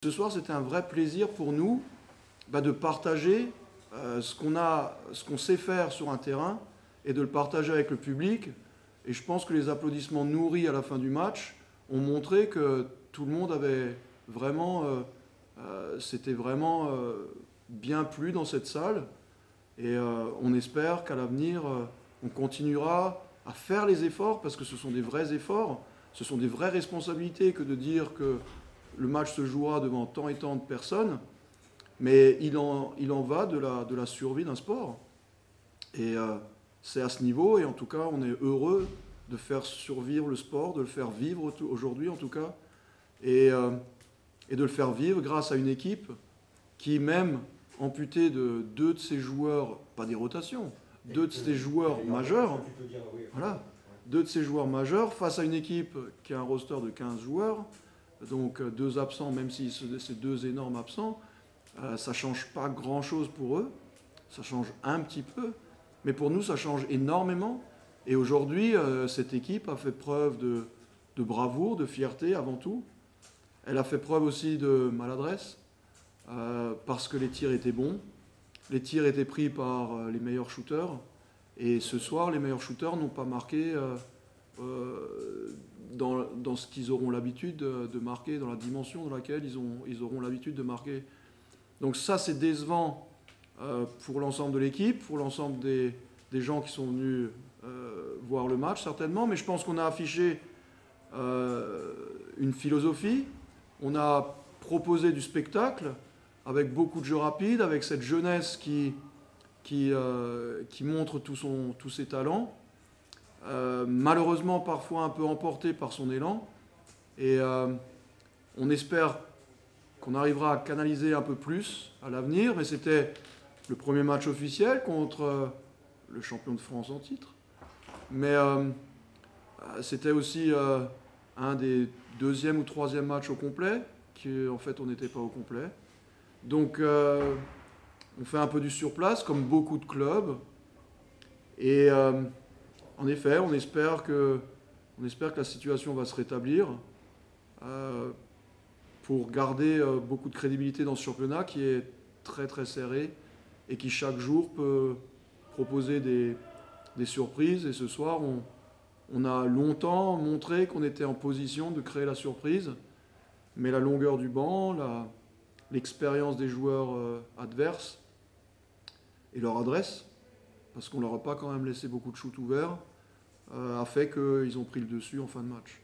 Ce soir, c'était un vrai plaisir pour nous de partager ce qu'on sait faire sur un terrain et de le partager avec le public. Et je pense que les applaudissements nourris à la fin du match ont montré que tout le monde avait vraiment, c'était vraiment bien plu dans cette salle. Et on espère qu'à l'avenir, on continuera à faire les efforts, parce que ce sont des vrais efforts, ce sont des vraies responsabilités que de dire que le match se jouera devant tant et tant de personnes, mais il en va de la survie d'un sport. Et c'est à ce niveau, et en tout cas, on est heureux de faire survivre le sport, de le faire vivre aujourd'hui en tout cas, et de le faire vivre grâce à une équipe qui, même amputée de deux de ses joueurs, pas des rotations, deux de ses joueurs majeurs, voilà, deux de ses joueurs majeurs, face à une équipe qui a un roster de 15 joueurs, donc deux absents, même si c'est deux énormes absents, ça ne change pas grand-chose pour eux, ça change un petit peu, mais pour nous ça change énormément. Et aujourd'hui, cette équipe a fait preuve de bravoure, de fierté avant tout. Elle a fait preuve aussi de maladresse, parce que les tirs étaient bons, les tirs étaient pris par les meilleurs shooters, et ce soir les meilleurs shooters n'ont pas marqué dans ce qu'ils auront l'habitude de marquer, dans la dimension dans laquelle ils auront l'habitude de marquer. Donc ça, c'est décevant pour l'ensemble de l'équipe, pour l'ensemble des gens qui sont venus voir le match, certainement. Mais je pense qu'on a affiché une philosophie, on a proposé du spectacle, avec beaucoup de jeux rapides, avec cette jeunesse qui montre tous ses talents. Malheureusement parfois un peu emporté par son élan, et on espère qu'on arrivera à canaliser un peu plus à l'avenir, mais c'était le premier match officiel contre le champion de France en titre, mais c'était aussi un des deuxième ou troisième matchs au complet, qui en fait on n'était pas au complet, donc on fait un peu du surplace comme beaucoup de clubs, et en effet, on espère que la situation va se rétablir pour garder beaucoup de crédibilité dans ce championnat qui est très très serré et qui chaque jour peut proposer des surprises. Et ce soir, on a longtemps montré qu'on était en position de créer la surprise, mais la longueur du banc, l'expérience des joueurs adverses et leur adresse, parce qu'on ne leur a pas quand même laissé beaucoup de shoots ouverts, a fait qu'ils ont pris le dessus en fin de match.